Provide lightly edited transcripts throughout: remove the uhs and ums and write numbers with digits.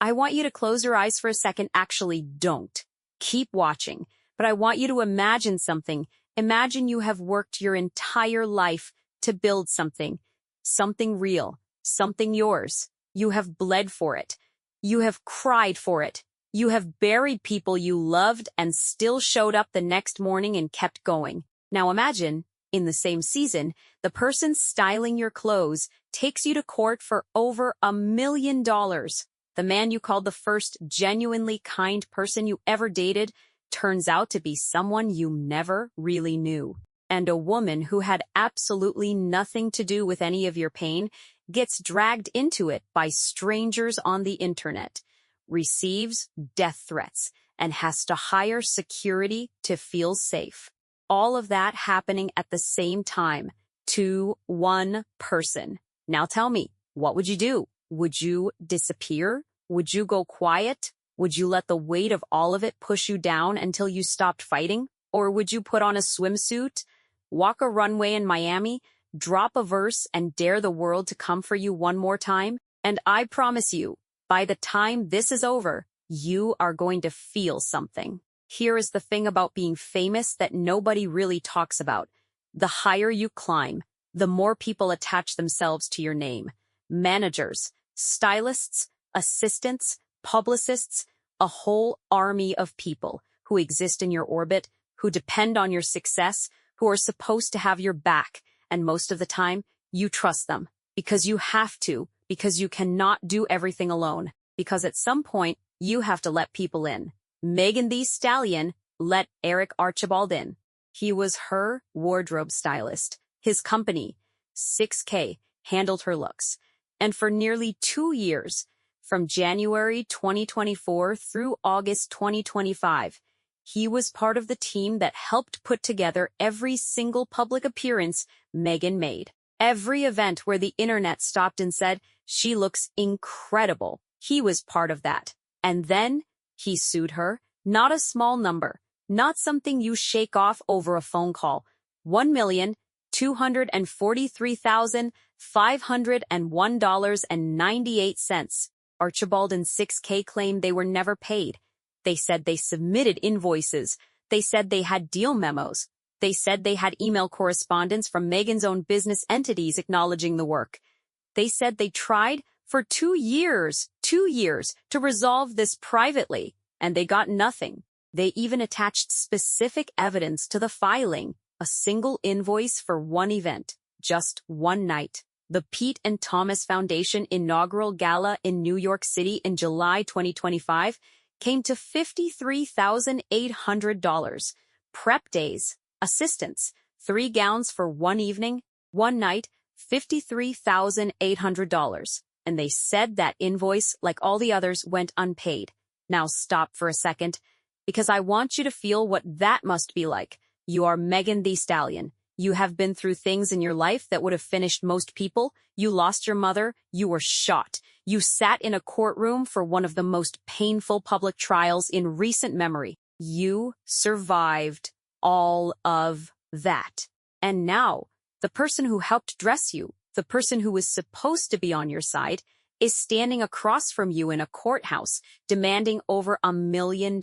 I want you to close your eyes for a second. Actually, don't. Keep watching. But I want you to imagine something. Imagine you have worked your entire life to build something. Something real. Something yours. You have bled for it. You have cried for it. You have buried people you loved and still showed up the next morning and kept going. Now imagine, in the same season, the person styling your clothes takes you to court for over $1 million. The man you called the first genuinely kind person you ever dated turns out to be someone you never really knew. And a woman who had absolutely nothing to do with any of your pain gets dragged into it by strangers on the internet, receives death threats, and has to hire security to feel safe. All of that happening at the same time to one person. Now tell me, what would you do? Would you disappear? Would you go quiet? Would you let the weight of all of it push you down until you stopped fighting? Or would you put on a swimsuit, walk a runway in Miami, drop a verse, and dare the world to come for you one more time? And I promise you, by the time this is over, you are going to feel something. Here is the thing about being famous that nobody really talks about. The higher you climb, the more people attach themselves to your name. Managers, stylists, assistants, publicists, a whole army of people who exist in your orbit, who depend on your success, who are supposed to have your back, and most of the time, you trust them. Because you have to, because you cannot do everything alone, because at some point, you have to let people in. Megan Thee Stallion let Eric Archibald in. He was her wardrobe stylist. His company, 6K, handled her looks. And for nearly 2 years, from January 2024 through August 2025, he was part of the team that helped put together every single public appearance Megan made. Every event where the internet stopped and said, "She looks incredible." He was part of that. And then he sued her, not a small number, not something you shake off over a phone call. $1,243,501.98. Archibald and 6K claimed they were never paid. They said they submitted invoices. They said they had deal memos. They said they had email correspondence from Megan's own business entities acknowledging the work. They said they tried for 2 years, to resolve this privately, and they got nothing. They even attached specific evidence to the filing, a single invoice for one event, just one night. The Pete and Thomas Foundation inaugural gala in New York City in July 2025 came to $53,800. Prep days, assistants, 3 gowns for one evening, one night, $53,800. And they said that invoice, like all the others, went unpaid. Now stop for a second, because I want you to feel what that must be like. You are Megan Thee Stallion. You have been through things in your life that would have finished most people. You lost your mother. You were shot. You sat in a courtroom for one of the most painful public trials in recent memory. You survived all of that. And now, the person who helped dress you, the person who was supposed to be on your side, is standing across from you in a courthouse, demanding over $1 million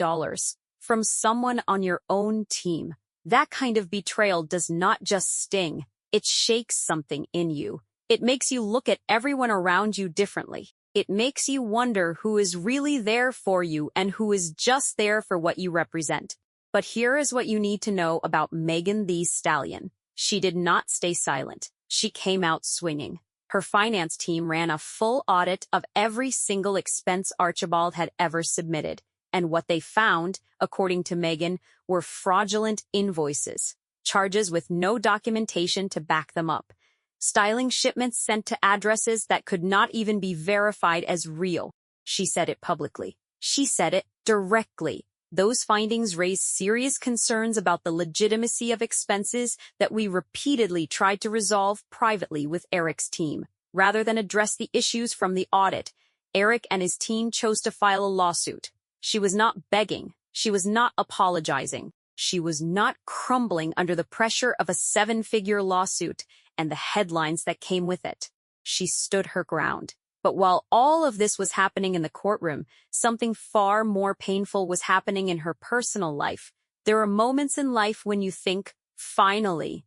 from someone on your own team. That kind of betrayal does not just sting, it shakes something in you. It makes you look at everyone around you differently. It makes you wonder who is really there for you and who is just there for what you represent. But here is what you need to know about Megan Thee Stallion. She did not stay silent. She came out swinging. Her finance team ran a full audit of every single expense Archibald had ever submitted. And what they found, according to Megan, were fraudulent invoices, charges with no documentation to back them up, styling shipments sent to addresses that could not even be verified as real. She said it publicly. She said it directly. Those findings raised serious concerns about the legitimacy of expenses that we repeatedly tried to resolve privately with Eric's team. Rather than address the issues from the audit, Eric and his team chose to file a lawsuit. She was not begging. She was not apologizing. She was not crumbling under the pressure of a 7-figure lawsuit and the headlines that came with it. She stood her ground. But while all of this was happening in the courtroom, something far more painful was happening in her personal life. There are moments in life when you think, finally,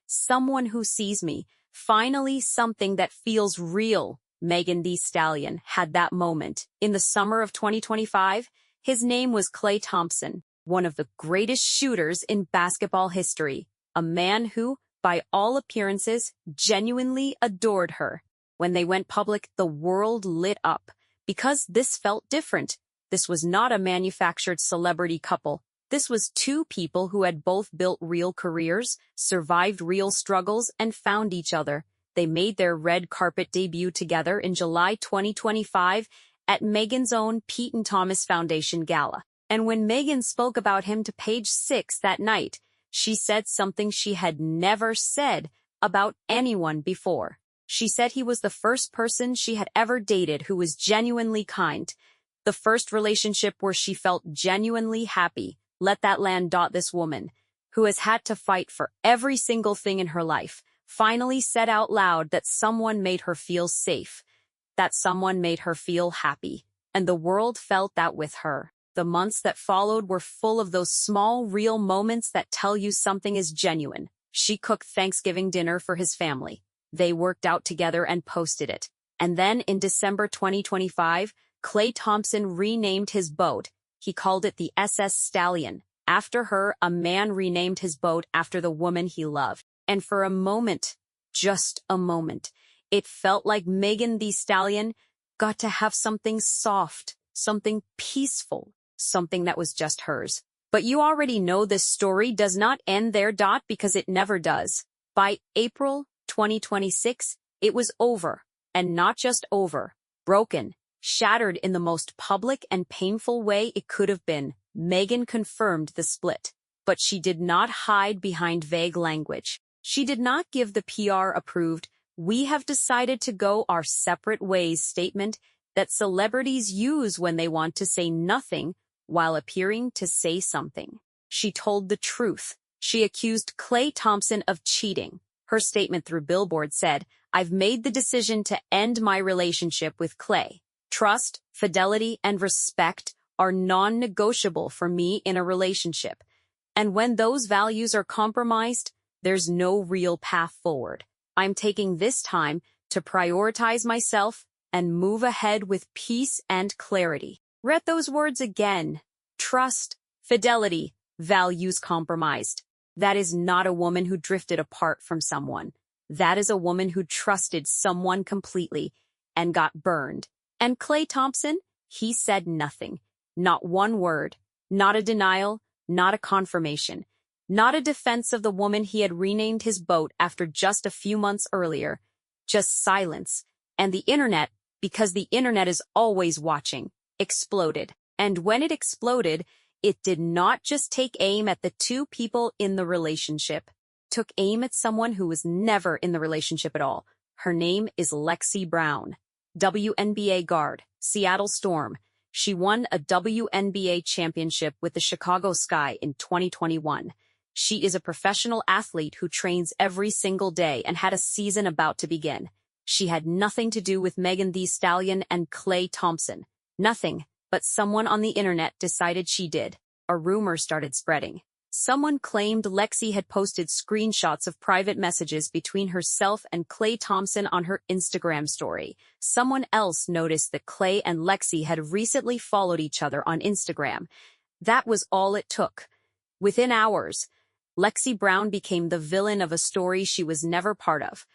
someone who sees me, finally something that feels real. Megan Thee Stallion had that moment. In the summer of 2025, his name was Klay Thompson, one of the greatest shooters in basketball history, a man who, by all appearances, genuinely adored her. When they went public, the world lit up, because this felt different. This was not a manufactured celebrity couple. This was two people who had both built real careers, survived real struggles, and found each other. They made their red carpet debut together in July 2025 at Megan's own Pete and Thomas Foundation Gala. And when Megan spoke about him to Page 6 that night, she said something she had never said about anyone before. She said he was the first person she had ever dated who was genuinely kind. The first relationship where she felt genuinely happy. Let that land. This woman, who has had to fight for every single thing in her life, finally said out loud that someone made her feel safe, that someone made her feel happy, and the world felt that with her. The months that followed were full of those small, real moments that tell you something is genuine. She cooked Thanksgiving dinner for his family. They worked out together and posted it. And then in December 2025, Klay Thompson renamed his boat. He called it the SS Stallion. After her, a man renamed his boat after the woman he loved. And for a moment, just a moment, it felt like Megan Thee Stallion got to have something soft, something peaceful, something that was just hers. But you already know this story does not end there. Because it never does. By April 2026, it was over, and not just over, broken, shattered in the most public and painful way it could have been. Megan confirmed the split, but she did not hide behind vague language. She did not give the PR-approved, "We have decided to go our separate ways" statement that celebrities use when they want to say nothing while appearing to say something. She told the truth. She accused Klay Thompson of cheating. Her statement through Billboard said, "I've made the decision to end my relationship with Klay. Trust, fidelity, and respect are non-negotiable for me in a relationship. And when those values are compromised, there's no real path forward. I'm taking this time to prioritize myself and move ahead with peace and clarity." Read those words again. Trust, fidelity, values compromised. That is not a woman who drifted apart from someone. That is a woman who trusted someone completely and got burned. And Klay Thompson, he said nothing. Not one word. Not a denial. Not a confirmation. Not a defense of the woman he had renamed his boat after just a few months earlier. Just silence. And the internet, because the internet is always watching, exploded. And when it exploded, it did not just take aim at the two people in the relationship. It took aim at someone who was never in the relationship at all. Her name is Lexie Brown. WNBA guard, Seattle Storm. She won a WNBA championship with the Chicago Sky in 2021. She is a professional athlete who trains every single day and had a season about to begin. She had nothing to do with Megan Thee Stallion and Klay Thompson. Nothing. But someone on the internet decided she did. A rumor started spreading. Someone claimed Lexie had posted screenshots of private messages between herself and Klay Thompson on her Instagram story. Someone else noticed that Klay and Lexie had recently followed each other on Instagram. That was all it took. Within hours, Lexie Brown became the villain of a story she was never part of.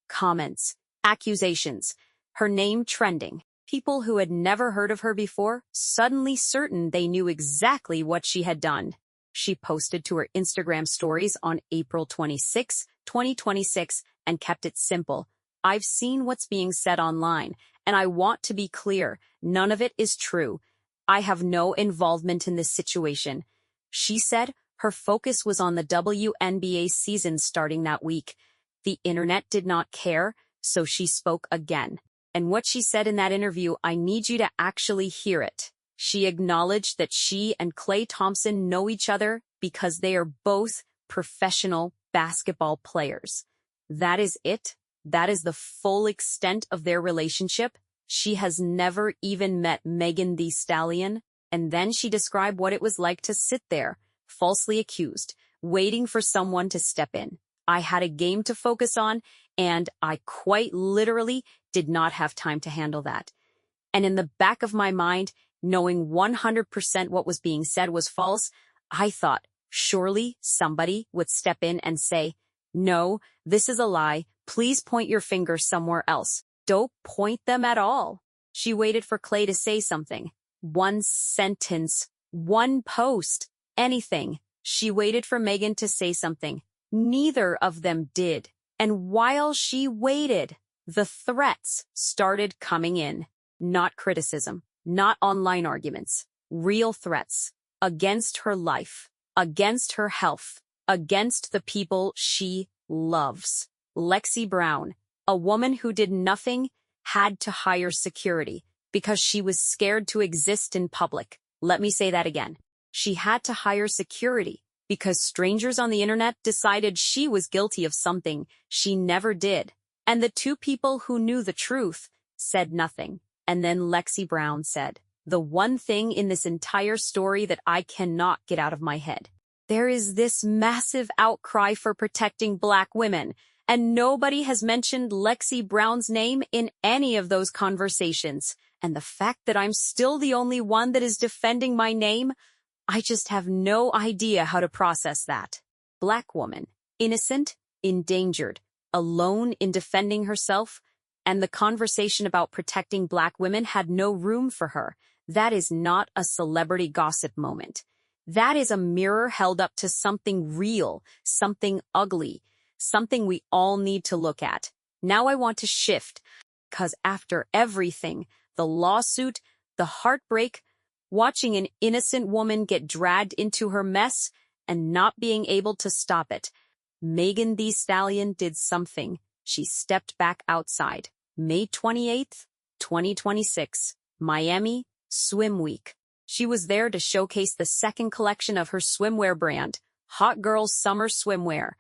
Comments, accusations, her name trending. People who had never heard of her before, suddenly certain they knew exactly what she had done. She posted to her Instagram stories on April 26, 2026, and kept it simple. "I've seen what's being said online, and I want to be clear, none of it is true. I have no involvement in this situation." She said her focus was on the WNBA season starting that week. The internet did not care, so she spoke again. And what she said in that interview, I need you to actually hear it. She acknowledged that she and Klay Thompson know each other because they are both professional basketball players. That is it. That is the full extent of their relationship. She has never even met Megan Thee Stallion. And then she described what it was like to sit there, falsely accused, waiting for someone to step in. I had a game to focus on, and I quite literally did not have time to handle that. And in the back of my mind, knowing 100% what was being said was false, I thought, surely somebody would step in and say, "No, this is a lie. Please point your finger somewhere else. Don't point them at all." She waited for Klay to say something. One sentence, one post, anything. She waited for Megan to say something. Neither of them did. And while she waited, the threats started coming in. Not criticism, not online arguments, real threats against her life, against her health, against the people she loves. Lexie Brown, a woman who did nothing, had to hire security because she was scared to exist in public. Let me say that again. She had to hire security because strangers on the internet decided she was guilty of something she never did. And the two people who knew the truth said nothing. And then Lexie Brown said, the one thing in this entire story that I cannot get out of my head. There is this massive outcry for protecting Black women, and nobody has mentioned Lexie Brown's name in any of those conversations. And the fact that I'm still the only one that is defending my name, I just have no idea how to process that. Black woman, innocent, endangered, alone in defending herself, and the conversation about protecting Black women had no room for her. That is not a celebrity gossip moment. That is a mirror held up to something real, something ugly, something we all need to look at. Now I want to shift, because after everything, the lawsuit, the heartbreak, watching an innocent woman get dragged into her mess and not being able to stop it, Megan Thee Stallion did something. She stepped back outside. May 28th, 2026, Miami, Swim Week. She was there to showcase the second collection of her swimwear brand, Hot Girls Summer Swimwear,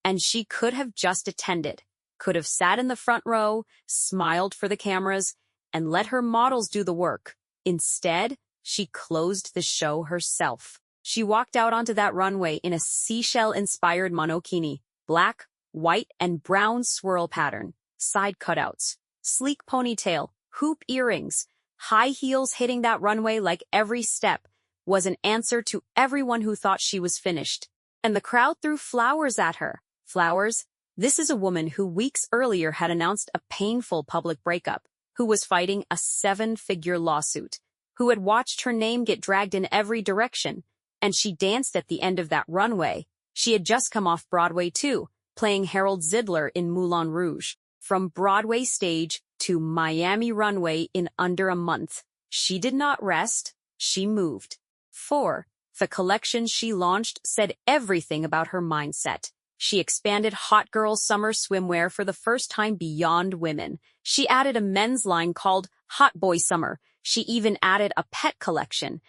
and she could have just attended, could have sat in the front row, smiled for the cameras, and let her models do the work. Instead, she closed the show herself. She walked out onto that runway in a seashell-inspired monokini, black, white, and brown swirl pattern, side cutouts, sleek ponytail, hoop earrings, high heels hitting that runway like every step was an answer to everyone who thought she was finished. And the crowd threw flowers at her. Flowers? This is a woman who weeks earlier had announced a painful public breakup, who was fighting a 7-figure lawsuit, who had watched her name get dragged in every direction, and she danced at the end of that runway. She had just come off Broadway too, playing Harold Zidler in Moulin Rouge. From Broadway stage to Miami runway in under a month. She did not rest, she moved. 4. The collection she launched said everything about her mindset. She expanded Hot Girls Summer Swimwear for the first time beyond women. She added a men's line called Hot Boy Summer. She even added a pet collection,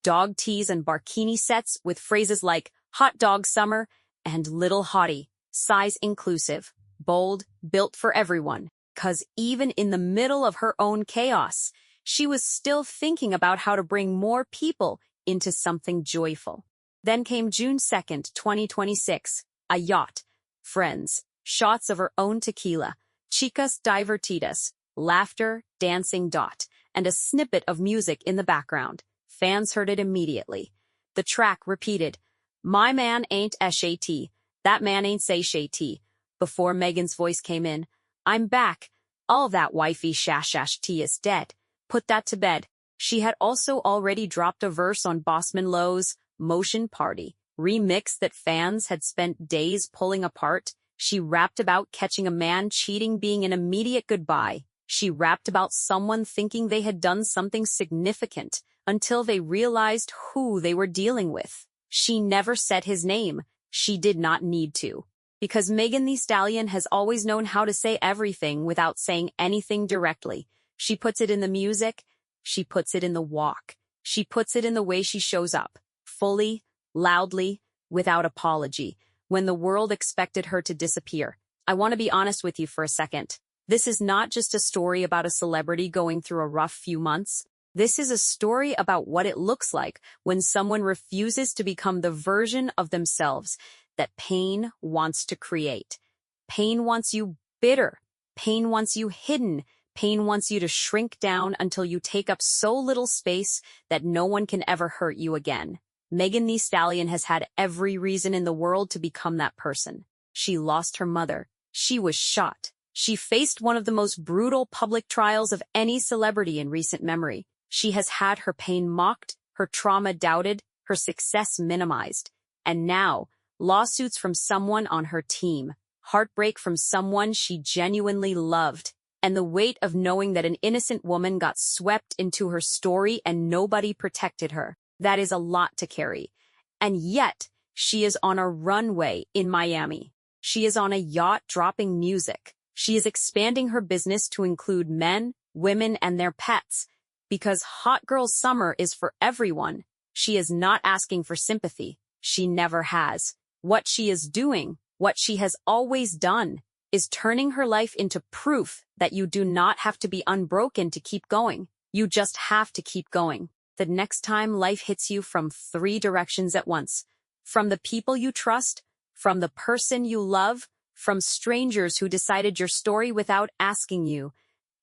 dog tees and barkini sets with phrases like Hot Dog Summer and Little Hottie, size inclusive, bold, built for everyone. 'Cause even in the middle of her own chaos, she was still thinking about how to bring more people into something joyful. Then came June 2nd, 2026, a yacht, friends, shots of her own tequila, chicas divertidas, laughter, dancing dot, and a snippet of music in the background. Fans heard it immediately. The track repeated, "My man ain't SHT, that man ain't say SHT," before Megan's voice came in. "I'm back. All that wifey shash-tea is dead. Put that to bed." She had also already dropped a verse on Bossman Lowe's Motion Party remix that fans had spent days pulling apart. She rapped about catching a man cheating being an immediate goodbye. She rapped about someone thinking they had done something significant until they realized who they were dealing with. She never said his name. She did not need to. Because Megan Thee Stallion has always known how to say everything without saying anything directly. She puts it in the music. She puts it in the walk. She puts it in the way she shows up. Fully, loudly, without apology. When the world expected her to disappear. I want to be honest with you for a second. This is not just a story about a celebrity going through a rough few months. This is a story about what it looks like when someone refuses to become the version of themselves that pain wants to create. Pain wants you bitter. Pain wants you hidden. Pain wants you to shrink down until you take up so little space that no one can ever hurt you again. Megan Thee Stallion has had every reason in the world to become that person. She lost her mother. She was shot. She faced one of the most brutal public trials of any celebrity in recent memory. She has had her pain mocked, her trauma doubted, her success minimized. And now, lawsuits from someone on her team, heartbreak from someone she genuinely loved, and the weight of knowing that an innocent woman got swept into her story and nobody protected her. That is a lot to carry. And yet, she is on a runway in Miami. She is on a yacht dropping music. She is expanding her business to include men, women, and their pets. Because Hot Girl Summer is for everyone. She is not asking for sympathy. She never has. What she is doing, what she has always done, is turning her life into proof that you do not have to be unbroken to keep going. You just have to keep going. The next time life hits you from 3 directions at once, from the people you trust, from the person you love, from strangers who decided your story without asking you,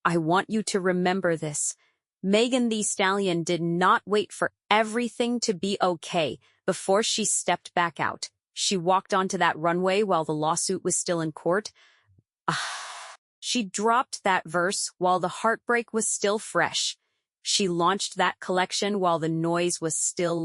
I want you to remember this. Megan Thee Stallion did not wait for everything to be okay before she stepped back out. She walked onto that runway while the lawsuit was still in court. She dropped that verse while the heartbreak was still fresh. She launched that collection while the noise was still